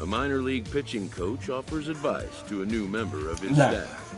A minor league pitching coach offers advice to a new member of his staff.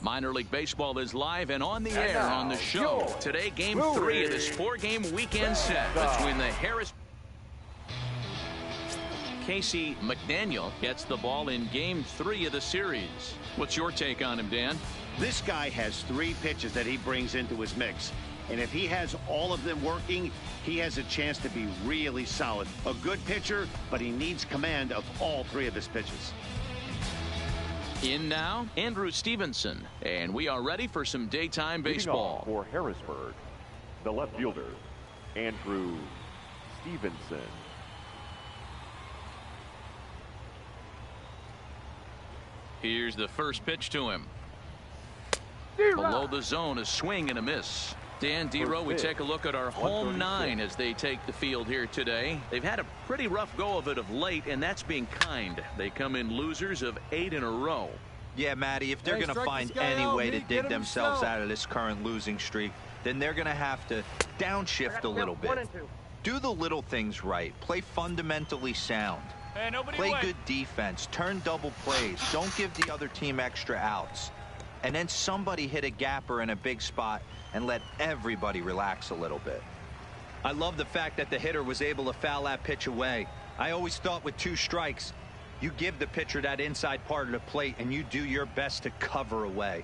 Minor League Baseball is live and on the air on the show. Today, Game 3 of this 4-game weekend set between the Harris. Casey McDaniel gets the ball in Game 3 of the series. What's your take on him, Dan? This guy has 3 pitches that he brings into his mix. And if he has all of them working, he has a chance to be really solid. A good pitcher, but he needs command of all 3 of his pitches. In now, Andrew Stevenson. And we are ready for some daytime baseball. For Harrisburg, the left fielder, Andrew Stevenson. Here's the first pitch to him. Below the zone, a swing and a miss. Dan Dero, we take a look at our home 9 as they take the field here today. They've had a pretty rough go of it of late, and that's being kind. They come in losers of 8 in a row. Yeah, Matty, if they're going to find any way to dig themselves out of this current losing streak, then they're going to have to downshift a little bit. Do the little things right. Play fundamentally sound. Play good defense. Turn double plays. Don't give the other team extra outs. And then somebody hit a gapper in a big spot and let everybody relax a little bit. I love the fact that the hitter was able to foul that pitch away. I always thought with 2 strikes, you give the pitcher that inside part of the plate and you do your best to cover away.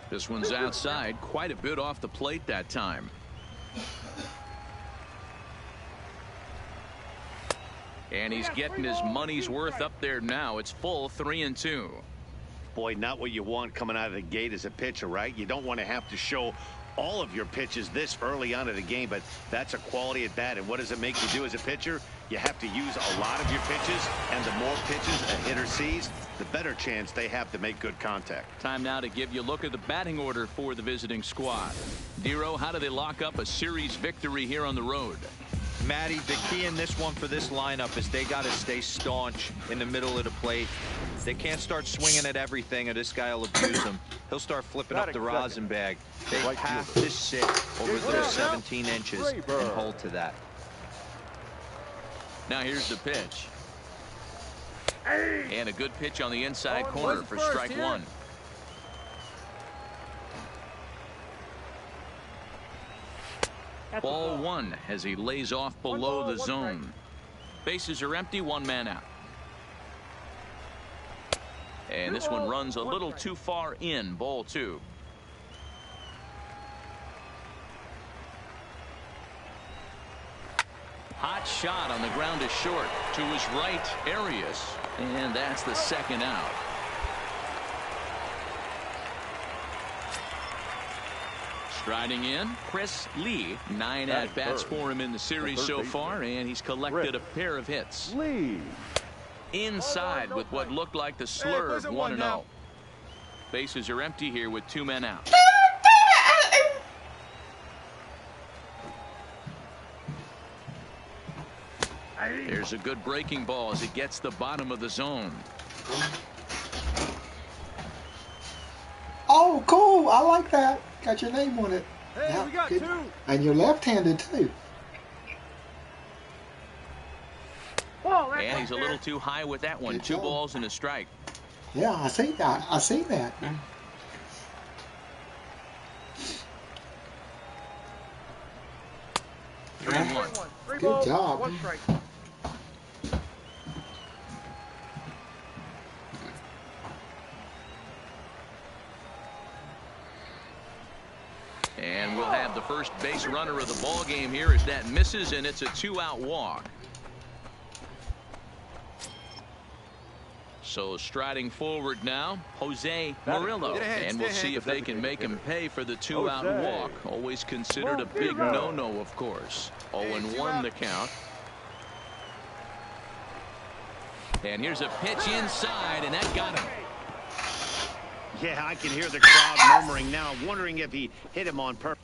This one's outside, quite a bit off the plate that time. And he's getting his money's worth up there now. It's full 3-2. Boy, not what you want coming out of the gate as a pitcher, right? You don't want to have to show all of your pitches this early on in the game, but that's a quality at bat. And what does it make you do as a pitcher? You have to use a lot of your pitches, and the more pitches a hitter sees, the better chance they have to make good contact. Time now to give you a look at the batting order for the visiting squad. Dero, how do they lock up a series victory here on the road? Matty, the key in this one for this lineup is they got to stay staunch in the middle of the plate. They can't start swinging at everything or this guy will abuse them. He'll start flipping up the rosin bag. They have to sit over those 17 inches and hold to that. Now here's the pitch. And a good pitch on the inside corner for strike 1. Ball 1 as he lays off below the zone. Bases are empty, 1 man out. And this one runs a little too far in. Ball 2. Hot shot on the ground is short to his right, Arias, and that's the 2nd out. Striding in, Chris Lee. 9 at-bats for him in the series so far, and he's collected a pair of hits. Inside with what looked like the slurve, 1-0. Bases are empty here with 2 men out. There's a good breaking ball as it gets the bottom of the zone. Oh, cool. I like that. Got your name on it. Hey, yeah, we got good. 2. And you're left-handed, too. And he's a little too high with that one. 2 balls and a strike. Yeah, I see that. I see that. 3-1. Good job. 1 strike. And we'll have the first base runner of the ball game here as that misses, and it's a 2-out walk. So striding forward now, Jose Murillo, and we'll see if they can make him pay for the 2-out walk. Always considered a big no-no, of course. 0-1 the count. And here's a pitch inside, and that got him. Yeah, I can hear the crowd murmuring now, wondering if he hit him on purpose.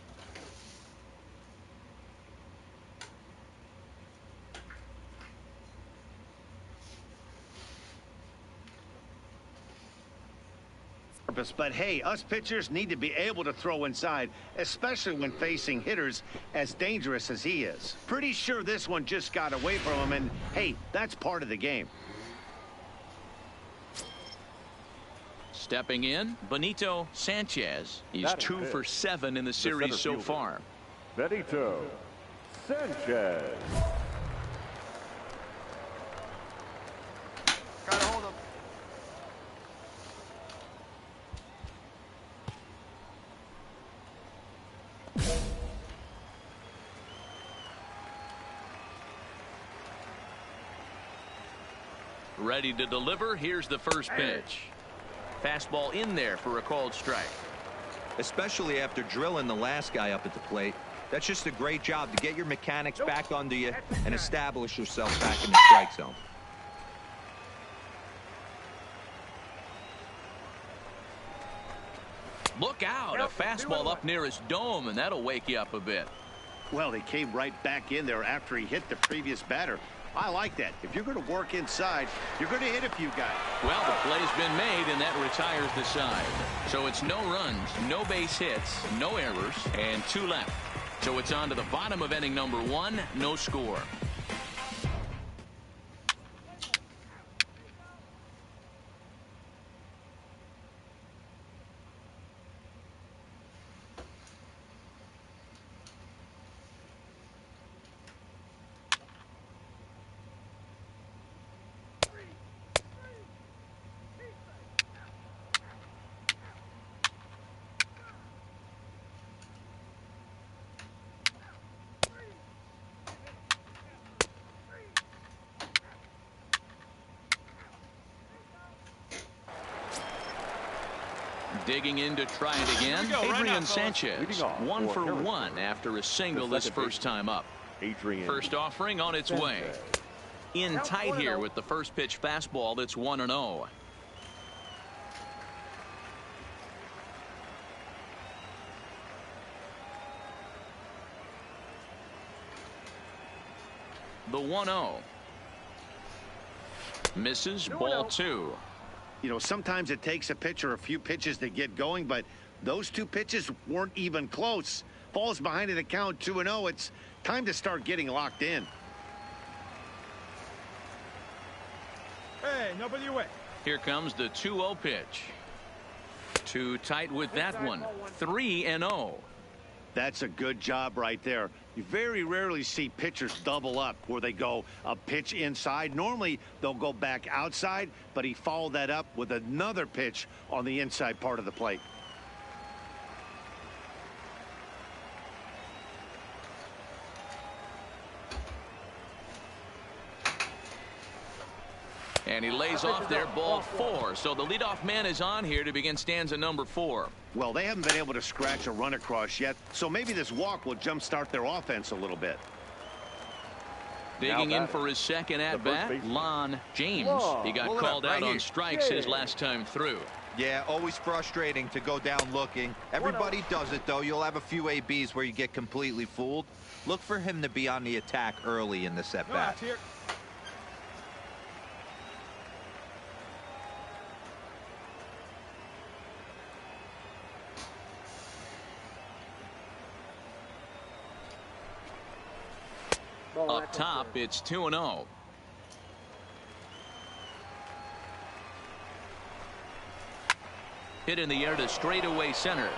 But hey, us pitchers need to be able to throw inside, especially when facing hitters as dangerous as he is. Pretty sure this one just got away from him, and hey, that's part of the game. Stepping in, Benito Sanchez. He's 2 for 7 in the series so far. Benito Sanchez. Gotta hold him. Ready to deliver. Here's the first pitch. Fastball in there for a called strike. Especially after drilling the last guy up at the plate. That's just a great job to get your mechanics back under you and establish yourself back in the strike zone. Look out, a fastball up near his dome, and that'll wake you up a bit. Well, he came right back in there after he hit the previous batter. I like that. If you're going to work inside, you're going to hit a few guys. Well, the play's been made, and that retires the side. So it's no runs, no base hits, no errors, and 2 left. So it's on to the bottom of inning number 1, no score. Digging in to try it again. Adrian Sanchez, 1 for 1 after a single this first time up. First offering on its way. In tight here with the first pitch fastball that's 1-0. The 1-0. Misses, ball 2. You know, sometimes it takes a pitcher a few pitches to get going, but those 2 pitches weren't even close. Falls behind in the count 2-0. It's time to start getting locked in. Hey, nobody away. Here comes the 2-0 pitch. Too tight with that one. 3-0. That's a good job right there. You very rarely see pitchers double up where they go a pitch inside. Normally they'll go back outside, but he followed that up with another pitch on the inside part of the plate. And he lays off there, ball 4. So the leadoff man is on here to begin stanza number 4. Well, they haven't been able to scratch a run across yet, so maybe this walk will jumpstart their offense a little bit. Digging in for his second at-bat, Lon James. He got called out on strikes his last time through. Yeah, always frustrating to go down looking. Everybody does it, though. You'll have a few ABs where you get completely fooled. Look for him to be on the attack early in this at-bat. Up top, it's 2-0. Hit in the air to straightaway center.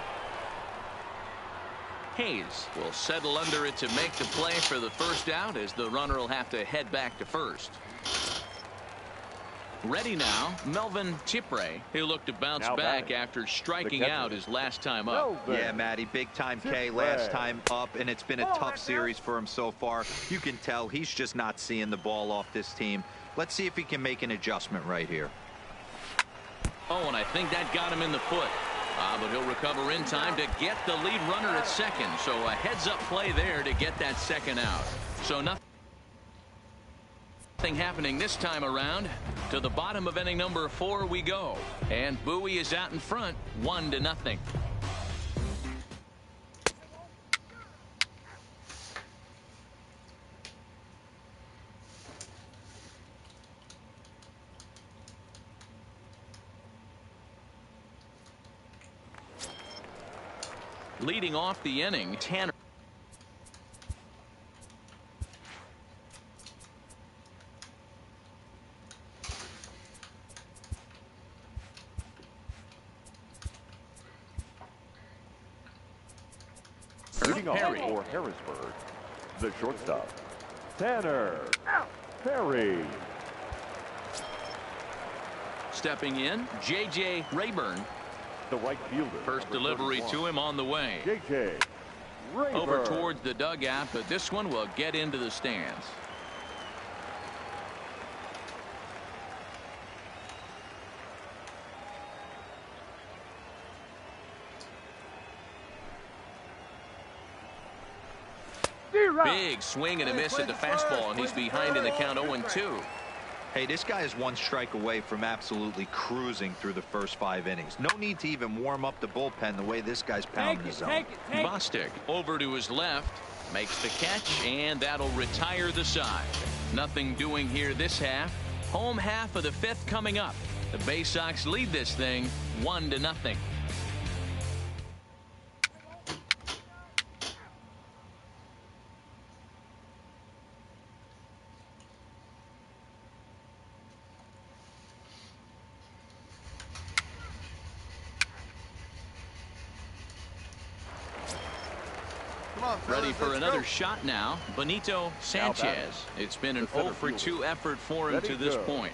Hayes will settle under it to make the play for the first out, as the runner will have to head back to first. Ready now, Melvin Tipre, who looked to bounce back after striking out his last time up. Yeah, Matty, big time K last time up, and it's been a tough series for him so far. You can tell he's just not seeing the ball off this team. Let's see if he can make an adjustment right here. Oh, and I think that got him in the foot. But he'll recover in time to get the lead runner at second. So a heads-up play there to get that second out. So nothing happening this time around. To the bottom of inning number 4 we go. And Bowie is out in front, 1-0. Leading off the inning, Tanner. Leading off for Harrisburg, the shortstop, Tanner Perry. Stepping in, J.J. Rayburn. The right fielder. First delivery 31. to him on the way. J.J. Rayburn. Over towards the dugout, but this one will get into the stands. Big swing and a miss at the fastball, and he's behind in the count 0-2. Hey, this guy is one strike away from absolutely cruising through the first 5 innings. No need to even warm up the bullpen the way this guy's pounding the zone. Bostic over to his left, makes the catch, and that'll retire the side. Nothing doing here this half. Home half of the 5th coming up. The Bay Sox lead this thing 1-0. Ready for another shot now. Benito Sanchez. It's been an 0-for-2 effort for him to this point.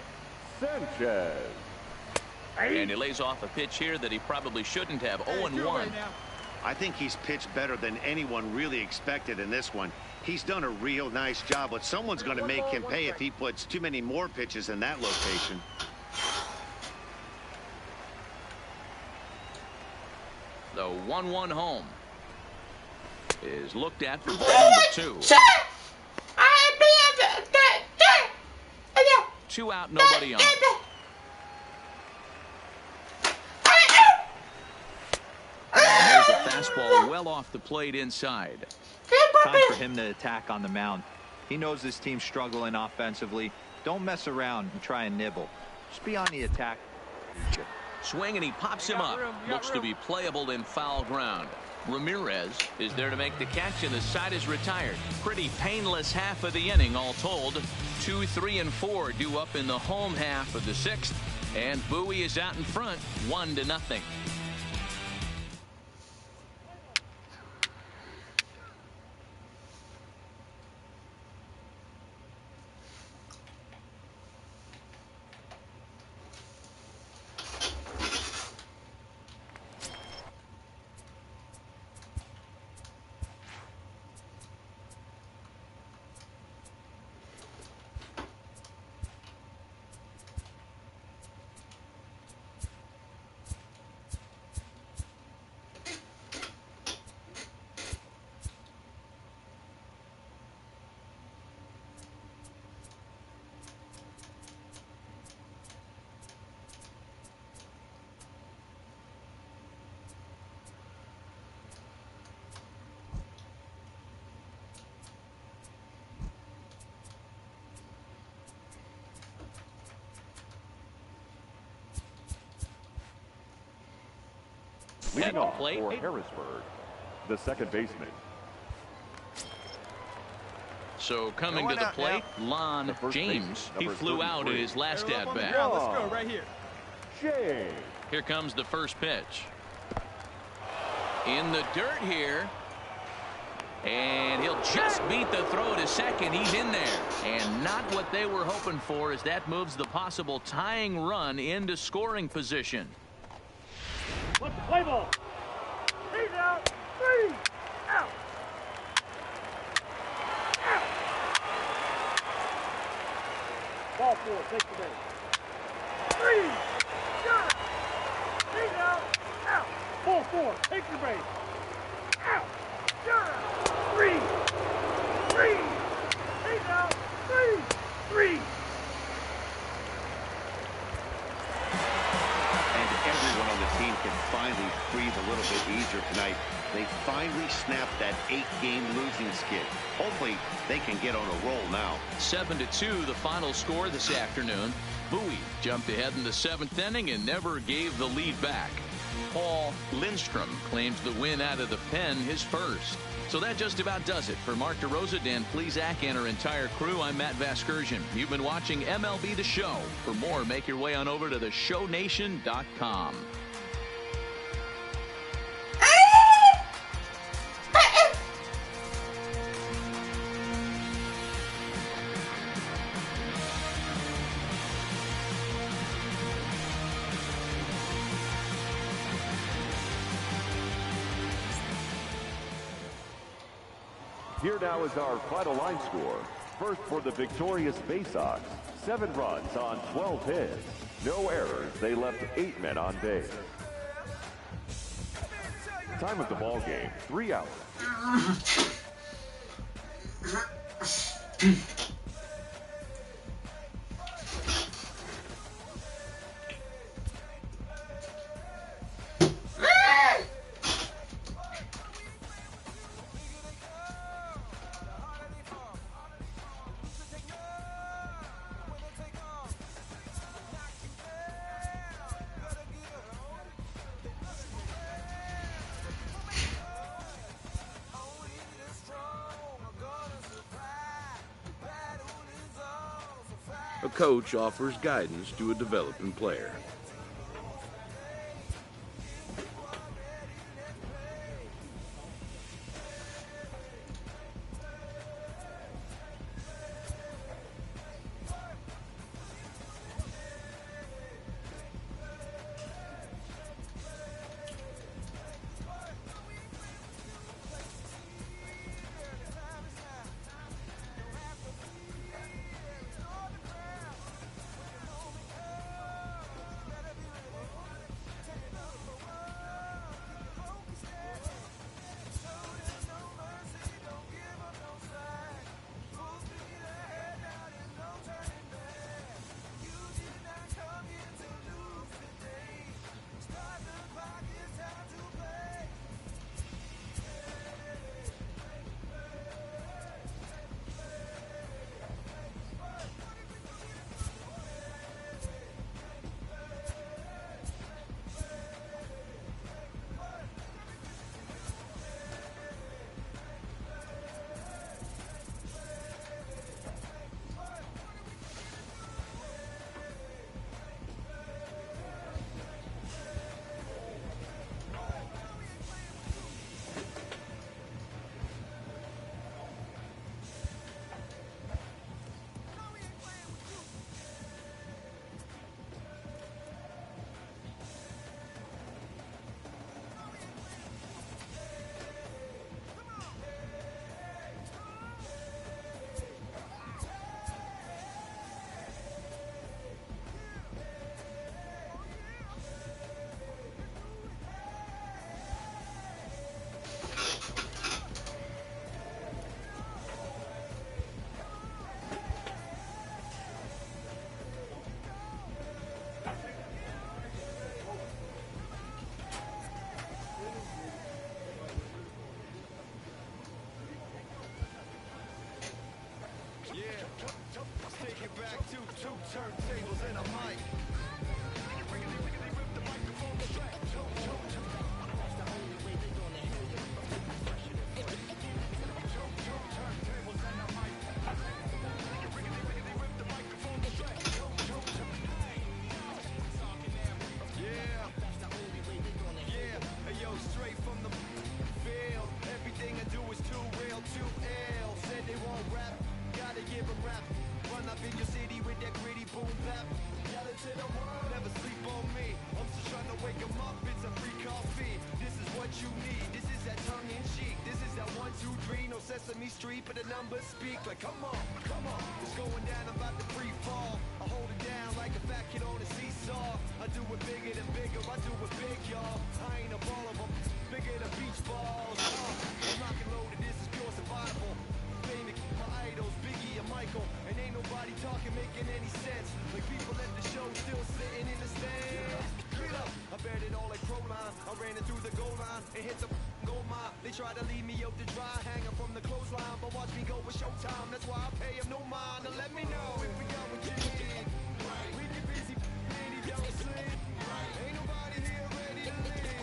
Sanchez. And he lays off a pitch here that he probably shouldn't have. 0-1. I think he's pitched better than anyone really expected in this one. He's done a real nice job, but someone's going to make him pay if he puts too many more pitches in that location. The 1-1 home is looked at for ball number 2. 2 out, nobody on. There's a fastball well off the plate inside. Time for him to attack on the mound. He knows this team's struggling offensively. Don't mess around and try and nibble. Just be on the attack. Swing, and he pops him up. Looks to be playable in foul ground. Ramirez is there to make the catch, and the side is retired. Pretty painless half of the inning all told. 2, 3, and 4 due up in the home half of the 6th, and Bowie is out in front 1-0. Leading off plate for Harrisburg, the second baseman. So coming to the plate, Lon James. He flew out in his last at bat. Let's go right here. James. Here comes the first pitch. In the dirt here. And he'll just beat the throw to second. He's in there. And not what they were hoping for, as that moves the possible tying run into scoring position. What's the play ball? He's out. 3 out. Out. Ball 4. Take the base. 3. Got it. He's out. Out. Ball 4. Take the base. Out. Got it. 3. 3. He's out. 3. 3. Everyone on the team can finally breathe a little bit easier tonight. They finally snapped that 8-game losing skid. Hopefully they can get on a roll now. 7-2 the final score this afternoon. Bowie jumped ahead in the 7th inning and never gave the lead back. Paul Lindstrom claims the win out of the pen, his first. So that just about does it. For Mark DeRosa, Dan Plesac, and our entire crew, I'm Matt Vasgersian. You've been watching MLB The Show. For more, make your way on over to theshownation.com. Here now is our final line score. First for the victorious Bay Sox, 7 runs on 12 hits. No errors. They left 8 men on base. Time of the ball game, 3 hours. A coach offers guidance to a developing player. Sesame Street, but the numbers speak like, come on, it's going down, I'm about to free fall. I hold it down like a fat kid on a seesaw. I do it bigger than bigger, I do it big, y'all. I ain't a ball of them, bigger than beach balls. I'm rockin' loaded, this is pure survival. Famous, my idols, Biggie and Michael, and ain't nobody talking, making any sense. Like people at the show still sitting in the stands. Get up, I bet it all like Crowline. I ran it through the goal line and hit the gold mine. They try to leave me out to dry, hanging from the clothesline, but watch me go with showtime. That's why I pay him no mind to let me know if we got what you need. We get busy, and he don't sleep. Ain't nobody here ready to leave.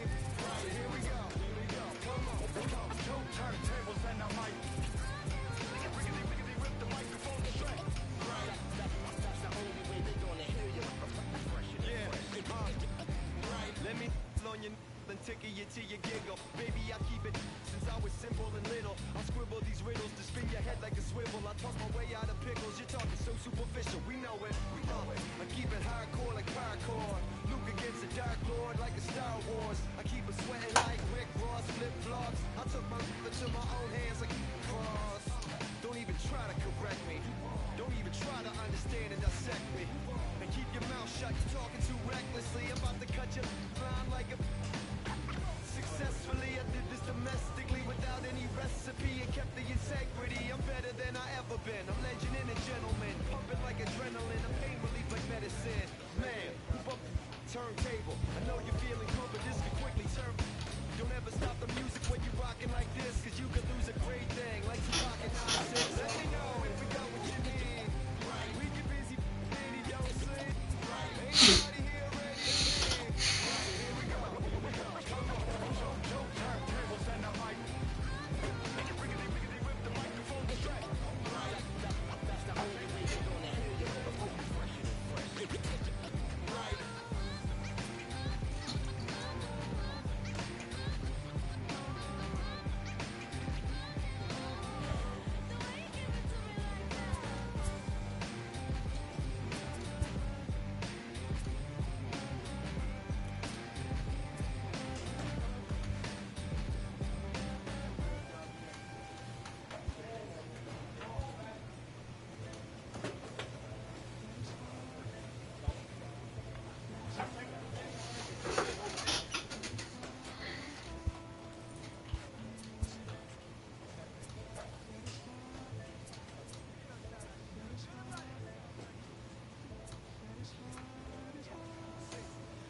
it till you giggle. Baby, I keep it since I was simple and little. I scribble these riddles to spin your head like a swivel. I talk my way out of pickles. You're talking so superficial. We know it. I keep it hardcore like parkour. Luke against the Dark Lord like a Star Wars. I keep it sweating like Rick Ross flip flops. I took my into my own hands like cross. Don't even try to correct me. Don't even try to understand and dissect me. And keep your mouth shut. You're talking too recklessly. I'm about to cut your line like a. Successfully, I did this domestically without any recipe and kept the integrity. I'm better than I ever been. I'm legend and a gentleman, pumping like adrenaline. I'm pain relief like medicine. Man, who turntable? I know you're feeling good, but this could quickly turn. Don't ever stop the music when you're rocking like this, cause you could lose a great thing like Tupac and 9-6. Let me know if we got what you need. We get busy, baby, don't sleep. Ain't nobody here ready to sleep. Here we go. Come on, don't turn tables and the mic. Make it riggedy, riggedy, rip the microphone straight. That's the only way you're gonna hear your voice fresh and fresh. Right.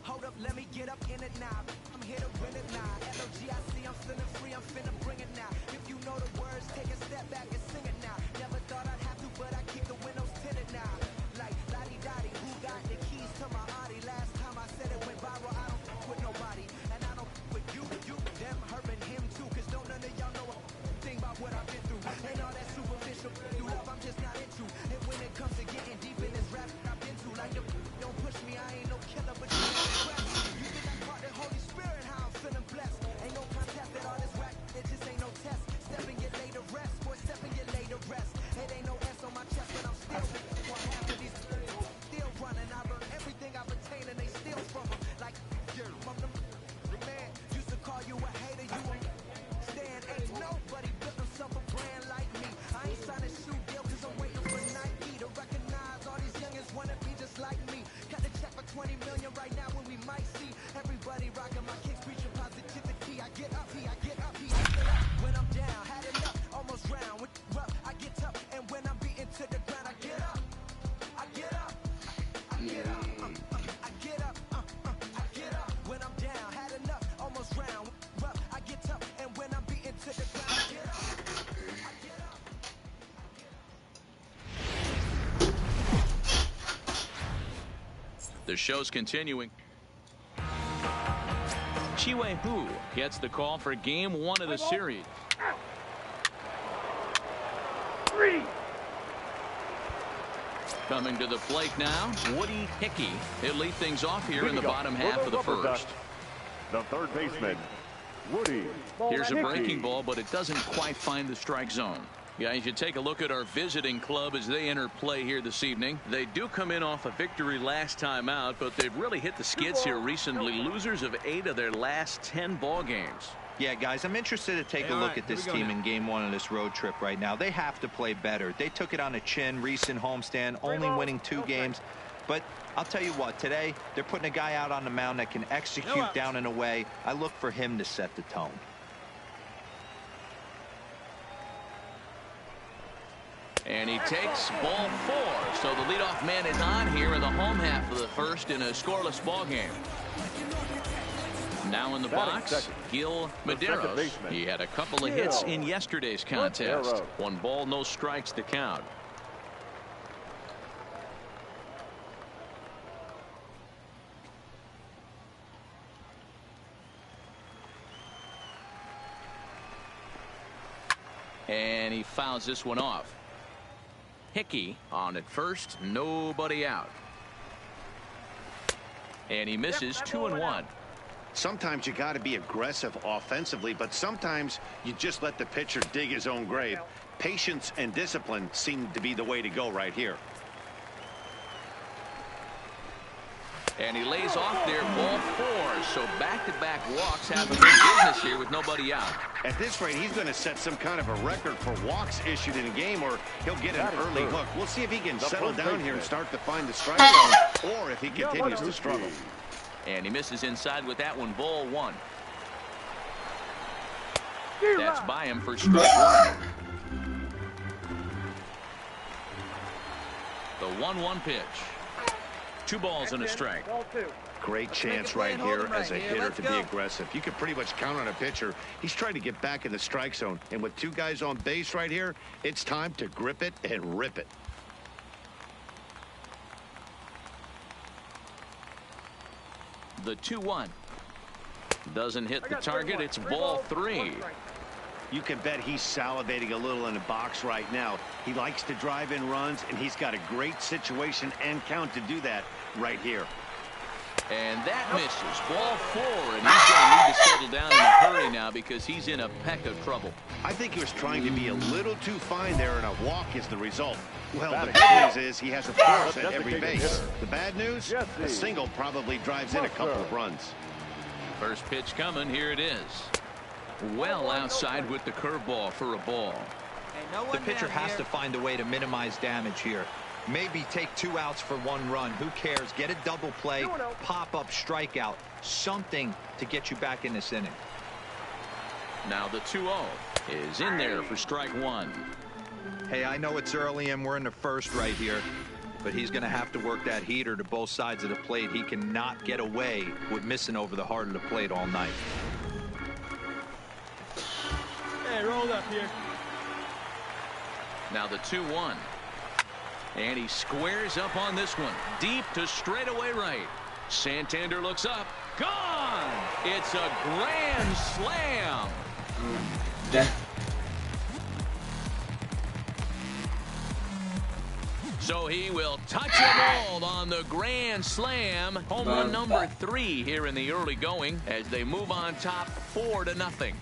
Hold up, let me get up in it now. I'm here to win it now. LOGIC, I'm feeling free, I'm finna bring it now. If you know the words, take a step back and sing it now. Never thought I'd have to, but I keep the windows tinted now. Like, lottie-dottie, who got the keys to my Audi? Last time I said it went viral, I don't f with nobody. And I don't f with you, them, her and him too. Cause don't none of y'all know a thing about what I've been through. Ain't all that superficial through love I'm just not into. And when it comes to getting deep in this rap I've been to, like, don't push me, I ain't no killer, but you never impress. You think I'm part of the Holy Spirit, how I'm feeling blessed. Ain't no contest at all this rap, it just ain't no test. Step and get laid to rest, boy, step and get laid to rest. It ain't no S on my chest, but I'm still one half of these still running. I learned everything I've attained and they steal from them. Like, you're from them. The man used to call you a hater, you a stand. Ain't nobody built himself a brand like me. I ain't signed a shoe deal cause I'm waiting for Nike to recognize all these youngins wanna be just like me. Got the check for 20 million right now when we might see everybody rocking my kicks, preaching positivity. I get up, I get up, I get up. When I'm down, had enough, almost round. With rough, I get tough, and when I'm beaten to the ground, I get up, I get up, I get up, I get up, I get up. When I'm down, had enough, almost round. With rough, I get tough, and when I'm beaten to the ground, I get up, I get up. The show's continuing. Chiwei Hu gets the call for game 1 of the series. Three. Coming to the plate now, Woody Hickey. He'll lead things off here in the bottom half of the first. The third baseman, Woody. Here's a breaking ball, but it doesn't quite find the strike zone. Guys, you take a look at our visiting club as they enter play here this evening. They do come in off a victory last time out, but they've really hit the skids here recently. Losers of 8 of their last 10 ball games. Yeah, guys, I'm interested to take a look at this team in game 1 of this road trip right now. They have to play better. They took it on the chin, recent homestand, only winning 2 games. But I'll tell you what, today they're putting a guy out on the mound that can execute down and away. I look for him to set the tone. And he takes ball 4. So the leadoff man is on here in the home half of the first in a scoreless ball game. Now in the box, Gil Medeiros. He had a couple of hits in yesterday's contest. 1 ball, no strikes to count. And he fouls this one off. Hickey on at first, nobody out. And he misses 2-1. Sometimes you got to be aggressive offensively, but sometimes you just let the pitcher dig his own grave. Patience and discipline seem to be the way to go right here. And he lays off there, ball 4. So back-to-back walks have a good business here with nobody out. At this rate, he's going to set some kind of a record for walks issued in a game, or he'll get an early hook. We'll see if he can settle down here and start to find the strike zone, or if he continues to struggle. And he misses inside with that one, ball 1. That's by him for strike 1. The 1-1 pitch. 2 balls and a strike. Great chance right here as a hitter to be aggressive. You can pretty much count on a pitcher. He's trying to get back in the strike zone. And with 2 guys on base right here, it's time to grip it and rip it. The 2-1. Doesn't hit the target. It's ball 3. You can bet he's salivating a little in the box right now. He likes to drive in runs, and he's got a great situation and count to do that right here. And that misses. Ball 4, and he's going to need to settle down in a hurry now because he's in a peck of trouble. I think he was trying to be a little too fine there, and a walk is the result. Well, the good news is he has a force at every base. The bad news? A single probably drives in a couple of runs. First pitch coming. Here it is. Well outside with the curveball for a ball. The pitcher has to find a way to minimize damage here. Maybe take 2 outs for 1 run. Who cares? Get a double play, pop-up strikeout, something to get you back in this inning. Now the 2-0 is in there for strike 1. Hey, I know it's early and we're in the first right here, but he's going to have to work that heater to both sides of the plate. He cannot get away with missing over the heart of the plate all night. Hey, roll up here. Now the 2-1. And he squares up on this one. Deep to straightaway right. Santander looks up. Gone! It's a grand slam. So he will touch a ball on the grand slam. Home run number 3 here in the early going as they move on top 4-0.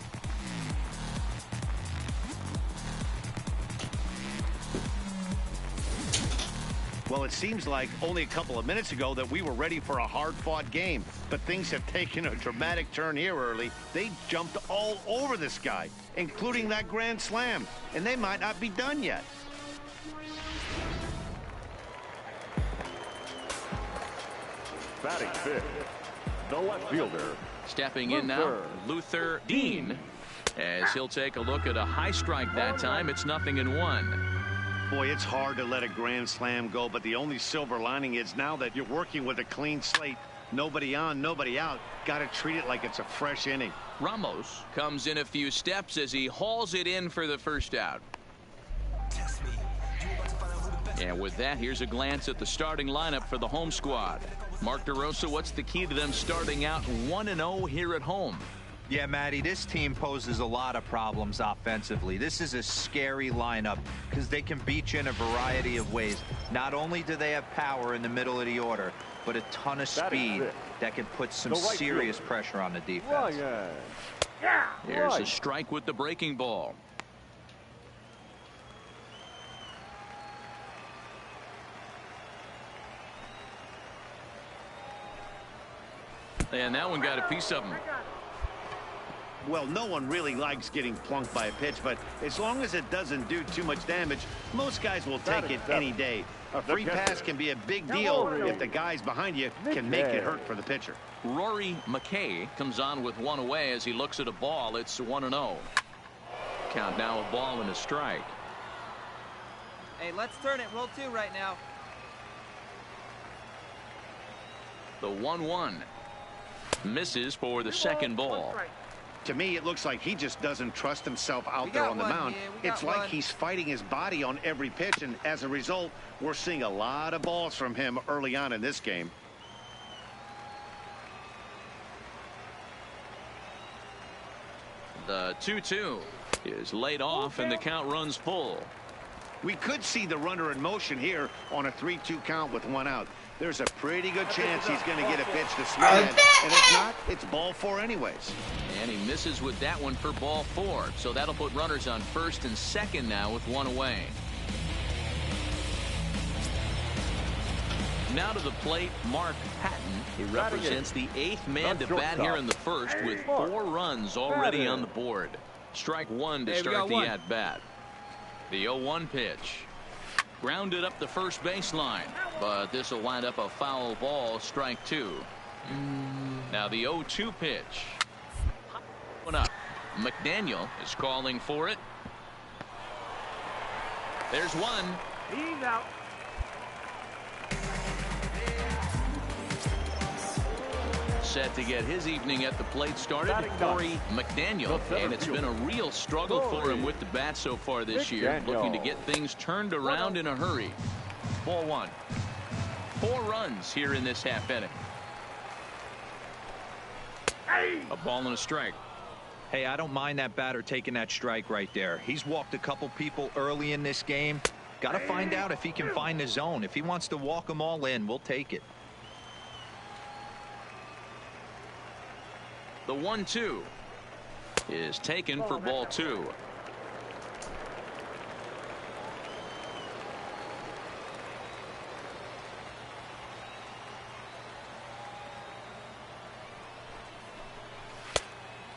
Well, it seems like only a couple of minutes ago that we were ready for a hard-fought game, but things have taken a dramatic turn here early. They jumped all over this guy, including that grand slam, and they might not be done yet. Batting 5th, the left fielder. Stepping in now, Luther Dean, as he'll take a look at a high strike that time. It's 0-1. Boy, it's hard to let a grand slam go, but the only silver lining is now that you're working with a clean slate, nobody on, nobody out, got to treat it like it's a fresh inning. Ramos comes in a few steps as he hauls it in for the first out. And with that, here's a glance at the starting lineup for the home squad. Mark DeRosa, what's the key to them starting out 1-0 here at home? Yeah, Matty, this team poses a lot of problems offensively. This is a scary lineup because they can beat you in a variety of ways. Not only do they have power in the middle of the order, but a ton of speed that can put some serious pressure on the defense. Here's a strike with the breaking ball. And that one got a piece of him. Well, no one really likes getting plunked by a pitch, but as long as it doesn't do too much damage, most guys will take it any day. A free pass can be a big deal if the guys behind you can make it hurt for the pitcher. Rory McKay comes on with 1 away as he looks at a ball. It's 1-0. Count now a ball and a strike. Hey, let's turn it. Roll 2 right now. The 1-1 misses for the second ball. To me, it looks like he just doesn't trust himself out there on the mound. It's like he's fighting his body on every pitch, and as a result, we're seeing a lot of balls from him early on in this game. The 2-2 is laid off, and the count runs full. We could see the runner in motion here on a 3-2 count with 1 out. There's a pretty good chance he's going to get a pitch to swing at, and if not, it's ball 4 anyways. And he misses with that one for ball 4. So that'll put runners on first and second now with 1 away. Now to the plate, Mark Patton. He represents the 8th man to bat here in the first with 4 runs already on the board. Strike 1 to start the at-bat. The 0-1 pitch. Grounded up the first baseline, but this will wind up a foul ball, strike 2. Now the 0-2 pitch. One up. McDaniel is calling for it. There's one. He's out. Set to get his evening at the plate started, Corey McDaniel, and it's been a real struggle for him with the bat so far this year, looking to get things turned around in a hurry. Ball 1. 4 runs here in this half inning. A ball and a strike. Hey, I don't mind that batter taking that strike right there. He's walked a couple people early in this game. Got to find out if he can find the zone. If he wants to walk them all in, we'll take it. The 1-2 is taken for ball 2.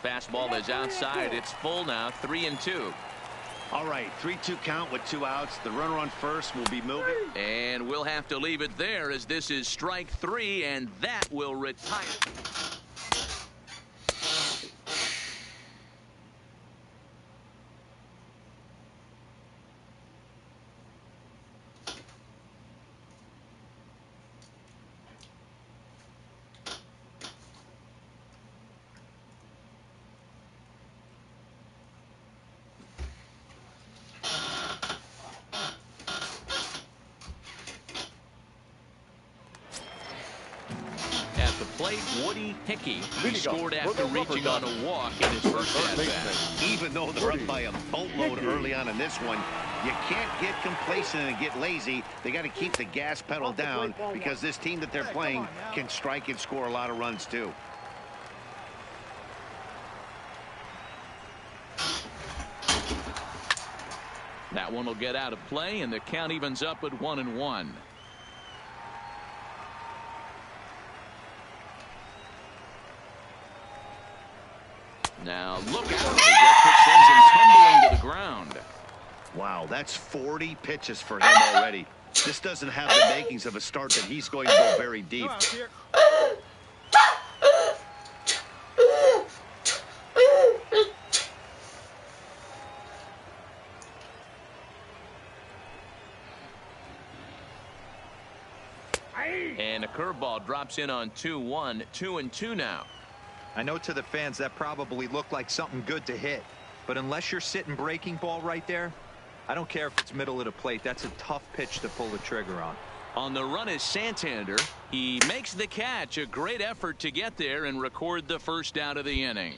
Fastball is outside. It's full now. 3-2. All right, 3-2 count with 2 outs. The runner on first will be moving. And we'll have to leave it there as this is strike 3, and that will retire. Woody Hickey. He scored after reaching on a walk in his first at-bat. Even though they're up by a boatload early on in this one, you can't get complacent and get lazy. They got to keep the gas pedal down because this team that they're playing can strike and score a lot of runs too. That one will get out of play, and the count evens up at 1-1. Now look out. That pitch sends him tumbling to the ground. Wow, that's 40 pitches for him already. This doesn't have the makings of a start that he's going to go very deep. And a curveball drops in on 2-1. 2-2 now. I know to the fans that probably looked like something good to hit, but unless you're sitting breaking ball right there, I don't care if it's middle of the plate. That's a tough pitch to pull the trigger on. On the run is Santander. He makes the catch. A great effort to get there and record the first out of the inning.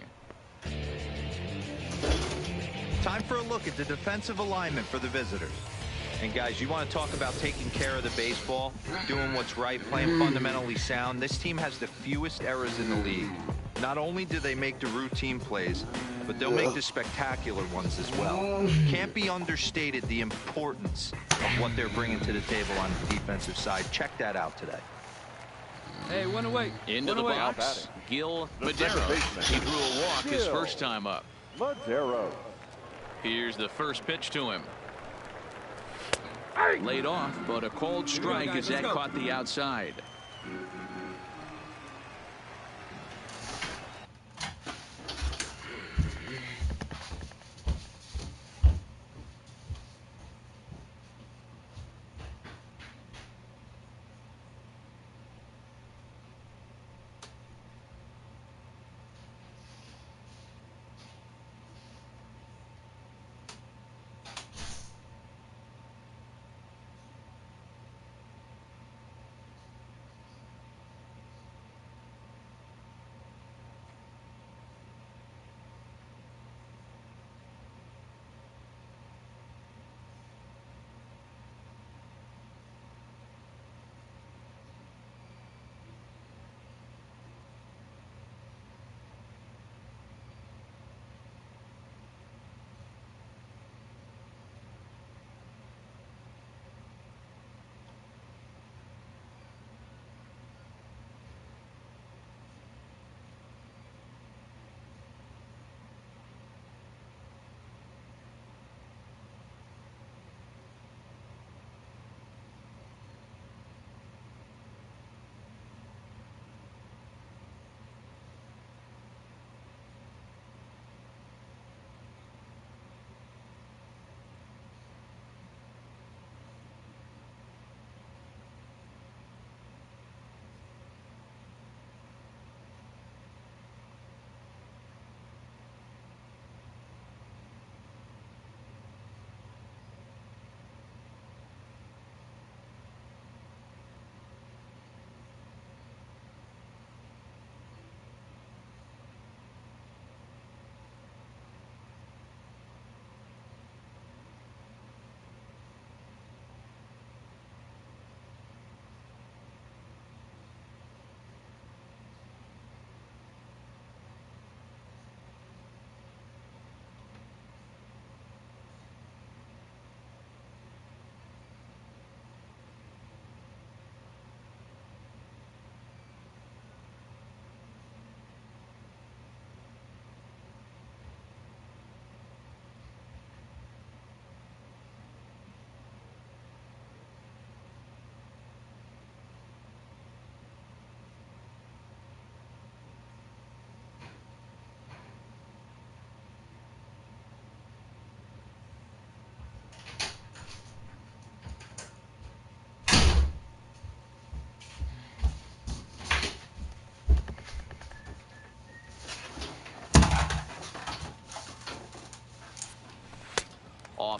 Time for a look at the defensive alignment for the visitors. And guys, you want to talk about taking care of the baseball, doing what's right, playing fundamentally sound. This team has the fewest errors in the league. Not only do they make the routine plays, but they'll make the spectacular ones as well. Can't be understated the importance of what they're bringing to the table on the defensive side. Check that out today. Hey, one away. Into the box, Gil Madero. He drew a walk his first time up. Madero. Here's the first pitch to him. Laid off, but a cold strike as that caught the outside.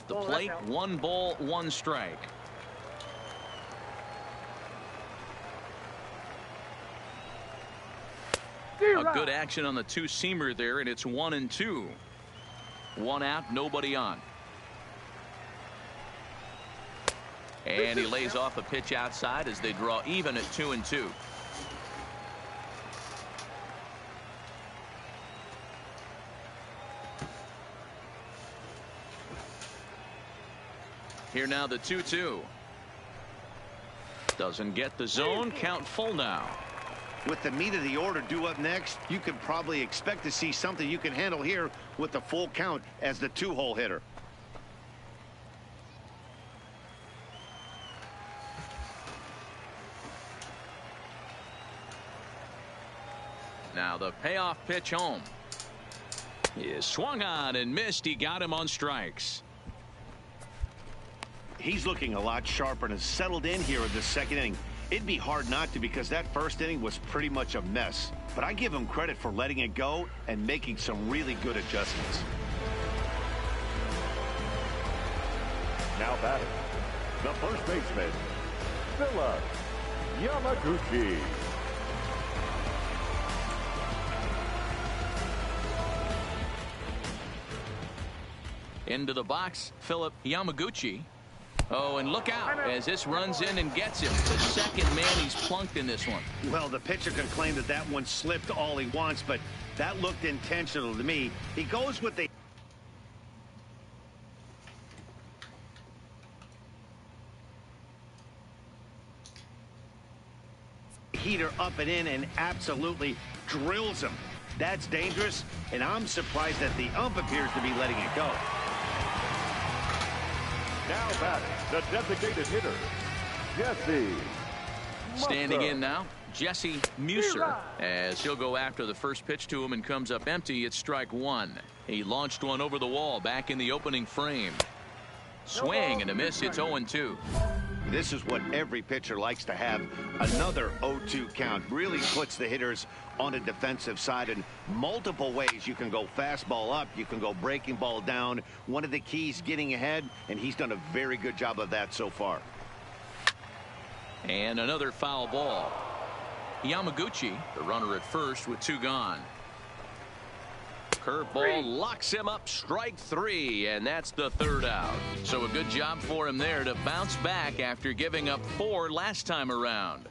the plate. 1 ball, 1 strike. A good action on the 2-seamer there, and it's 1-2. 1 out, nobody on. And he lays off a pitch outside as they draw even at 2-2. Here now the 2-2. Doesn't get the zone. Count full now. With the meat of the order due up next, you could probably expect to see something you can handle here with the full count as the 2-hole hitter. Now the payoff pitch home. He swung on and missed. He got him on strikes. He's looking a lot sharper and has settled in here in the 2nd inning. It'd be hard not to, because that 1st inning was pretty much a mess. But I give him credit for letting it go and making some really good adjustments. Now batting, the first baseman, Philip Yamaguchi. Into the box, Philip Yamaguchi. Oh, and look out as this runs in and gets him. The 2nd man he's plunked in this one. Well, the pitcher can claim that that one slipped all he wants, but that looked intentional to me. He goes with the heater up and in and absolutely drills him. That's dangerous, and I'm surprised that the ump appears to be letting it go. Now batting, the designated hitter, Jesse Standing Musser. in now, Jesse Musser, as he'll go after the first pitch to him and comes up empty. It's strike 1. He launched one over the wall back in the opening frame. Swing and a miss. It's 0-2. This is what every pitcher likes to have. Another 0-2 count really puts the hitters on the defensive side in multiple ways. You can go fastball up, you can go breaking ball down. One of the keys, getting ahead, and he's done a very good job of that so far. And another foul ball. Yamaguchi, the runner at first with 2 gone. Curveball locks him up. Strike 3, and that's the 3rd out. So a good job for him there to bounce back after giving up 4 last time around.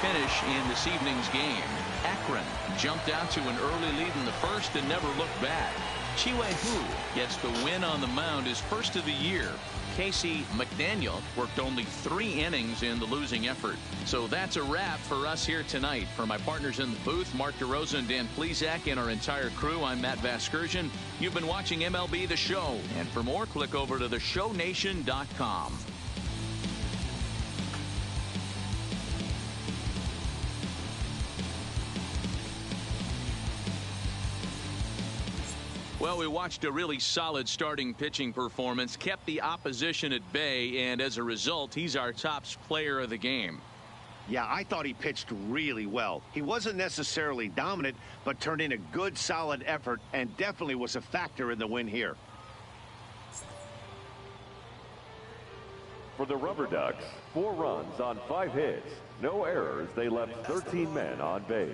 Finish in this evening's game. Akron jumped out to an early lead in the 1st and never looked back. Chiwei Hu gets the win on the mound, his 1st of the year. Casey McDaniel worked only 3 innings in the losing effort. So that's a wrap for us here tonight. For my partners in the booth, Mark DeRosa and Dan Plesac, and our entire crew, I'm Matt Vasgersian. You've been watching MLB The Show. And for more, click over to theshownation.com. Well, we watched a really solid starting pitching performance, kept the opposition at bay, and as a result, he's our top player of the game. Yeah, I thought he pitched really well. He wasn't necessarily dominant, but turned in a good, solid effort and definitely was a factor in the win here. For the Rubber Ducks, 4 runs on 5 hits. No errors. They left 13 men on base.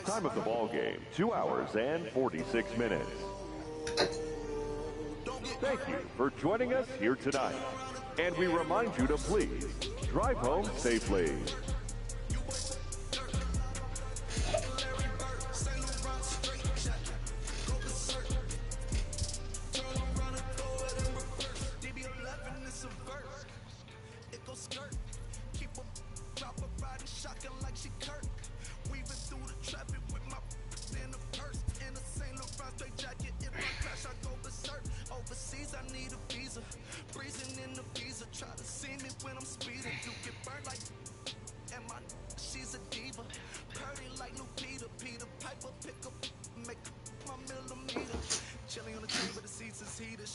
Time of the ball game, 2 hours and 46 minutes. Thank you for joining us here tonight. And we remind you to please drive home safely.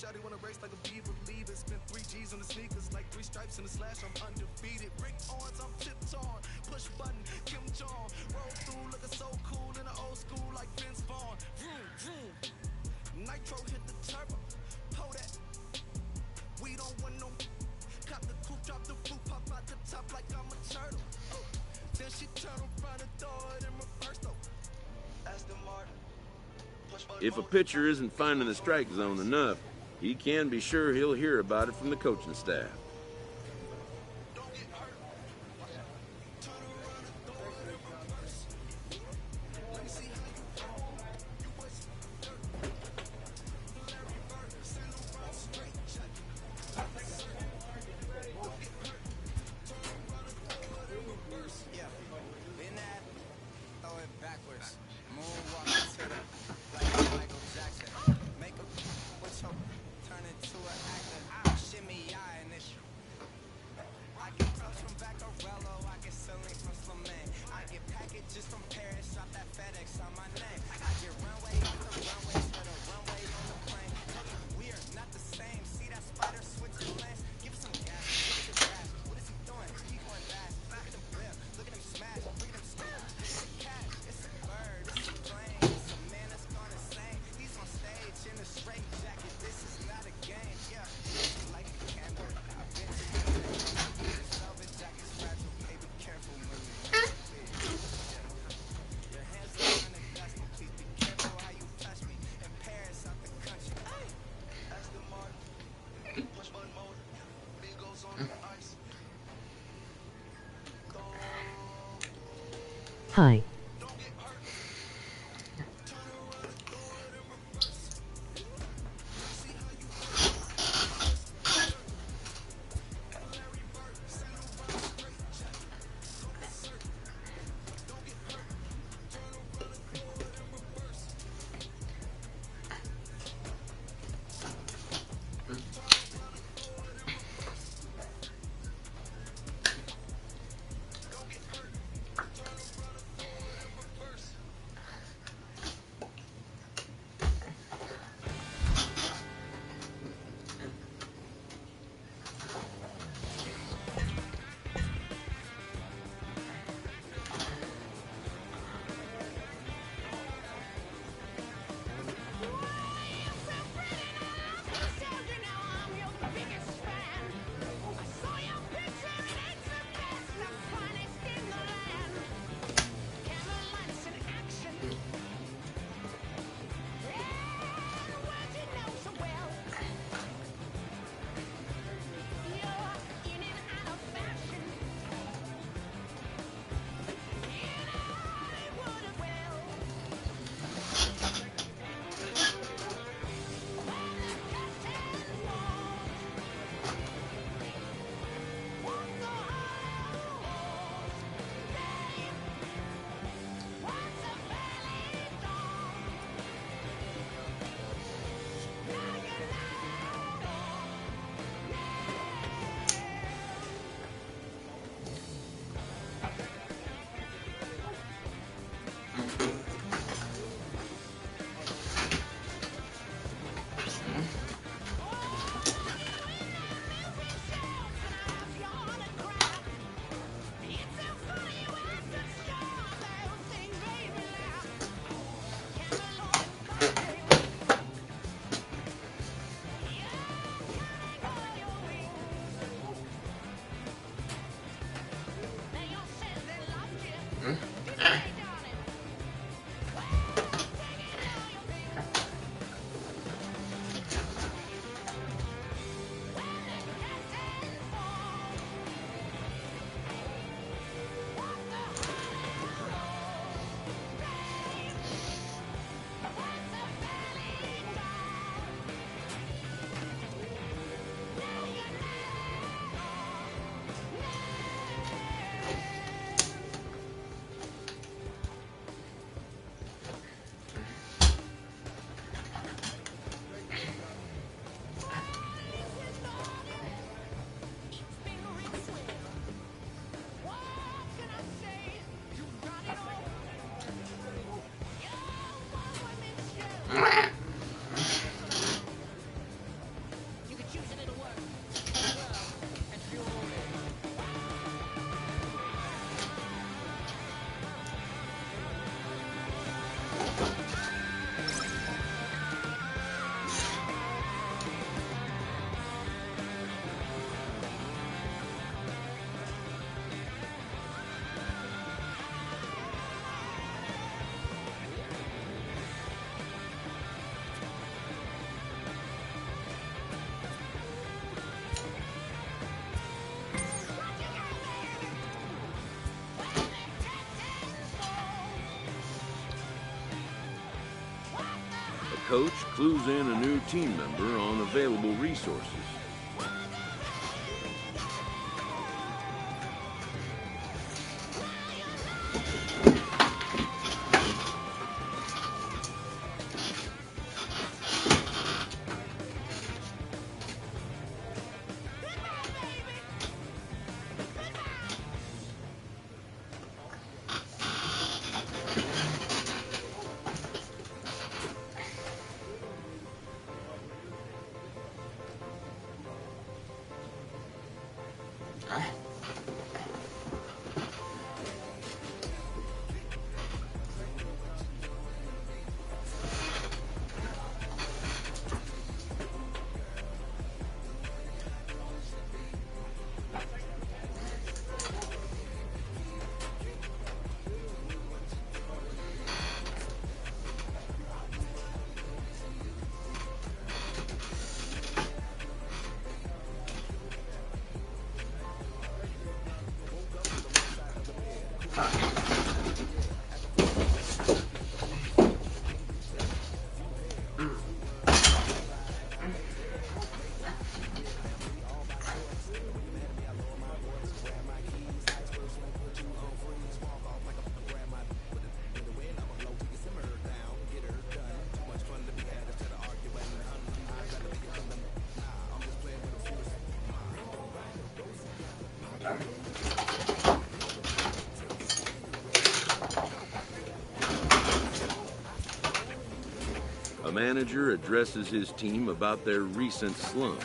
Shawty wanna race like a beaver, leave it. Spent 3 G's on the sneakers, like 3 stripes in the slash. I'm undefeated. Ring ons, I'm tiptoeing. Push button, Kim Jong. Roll through, looking so cool in the old school, like Vince Vaughn. Vroom, vroom. Nitro hit the turbo. Pull that. We don't want no. Cop the coupe, drop the roof, pop out the top like I'm a turtle. Oh. Then she turn around and throw it in reverse though. Aston Martin. If a pitcher isn't finding the strike zone enough, he can be sure he'll hear about it from the coaching staff. Hi. Coach clues in a new team member on available resources. A manager addresses his team about their recent slump.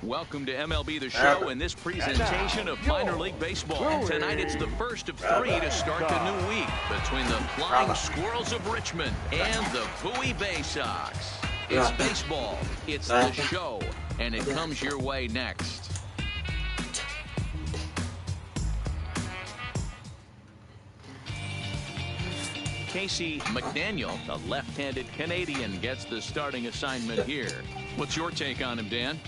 Welcome to MLB The Show and this presentation of minor league baseball. Tonight it's the first of 3 to start the new week between the Flying Squirrels of Richmond and the Bowie Bay Sox. It's baseball, it's the show, and it comes your way next. Casey McDaniel, the left-handed Canadian, gets the starting assignment here. What's your take on him, Dan?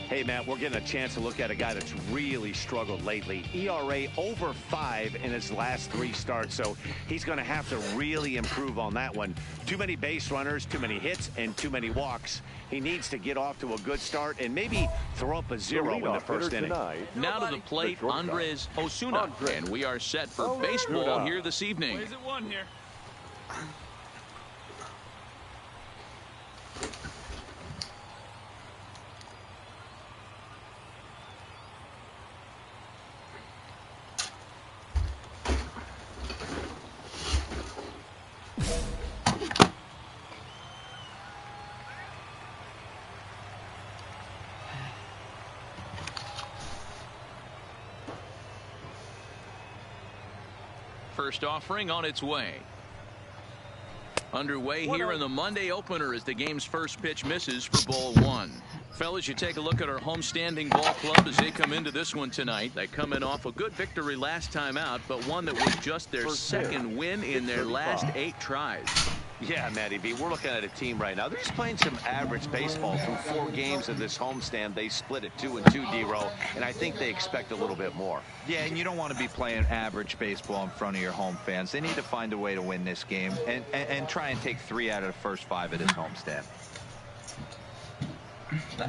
Hey, Matt, we're getting a chance to look at a guy that's really struggled lately. ERA over 5 in his last 3 starts, so he's going to have to really improve on that one. Too many base runners, too many hits, and too many walks. He needs to get off to a good start and maybe throw up a 0 in the first inning. Now to the plate, Andres Osuna, and we are set for baseball here this evening. Plays at 1 here. First offering on its way. Underway here in the Monday opener as the game's first pitch misses for ball 1. Fellas, you take a look at our homestanding ball club as they come into this one tonight. They come in off a good victory last time out, but one that was just their second win in their last 8 tries. Yeah, Matty B, we're looking at a team right now. They're just playing some average baseball through 4 games of this homestand. They split it 2-2, D-Row, and I think they expect a little bit more. Yeah, and you don't want to be playing average baseball in front of your home fans. They need to find a way to win this game and try and take 3 out of the first 5 of this homestand.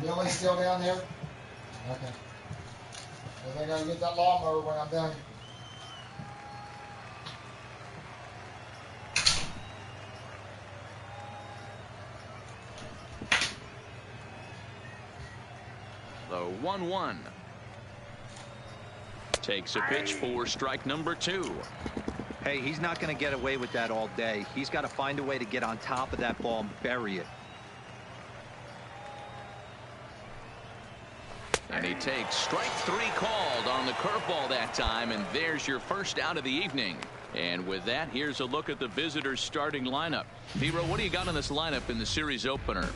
Billy's still down there? Okay. I think I'll get that lawnmower when I'm done. The 1-1. Takes a pitch for strike number 2. Hey, he's not going to get away with that all day. He's got to find a way to get on top of that ball and bury it. And he takes strike 3 called on the curveball that time, and there's your first out of the evening. And with that, here's a look at the visitors' starting lineup. Vero, what do you got in this lineup in the series opener?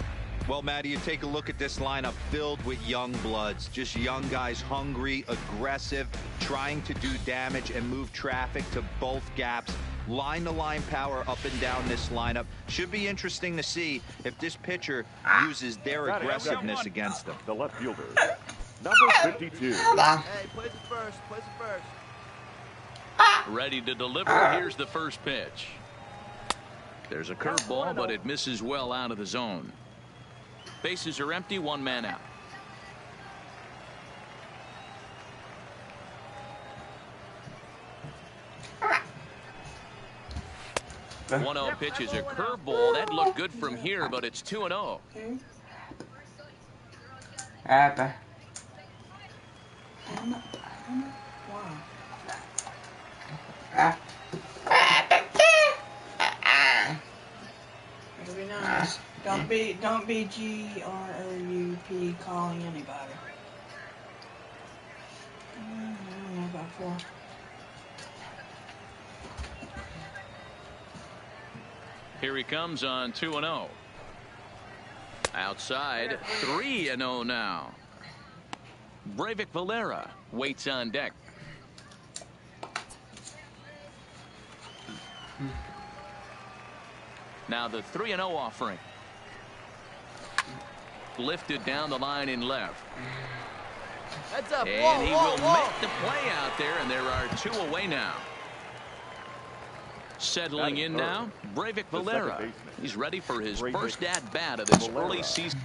Well, Matty, you take a look at this lineup filled with young bloods, just young guys, hungry, aggressive, trying to do damage and move traffic to both gaps. Line-to-line power up and down this lineup. Should be interesting to see if this pitcher uses their aggressiveness against them. The left fielder, number 52. Hey, place it first. Place it first. Ready to deliver. Here's the first pitch. There's a curveball, but it misses well out of the zone. Bases are empty, 1 man out. The 1-0 pitch is a curveball. That looked good from here, but it's 2-0. It'll be nice. Don't be GROUP calling anybody. I don't know about 4. Here he comes on 2-0. Outside, 3-0 now. Breivik Valera waits on deck. Now the 3-0 offering. Lifted down the line in left. Heads up. And he will make the play out there, and there are 2 away now. Settling in now, Breivik Valera. He's ready for his first at-bat of this early season.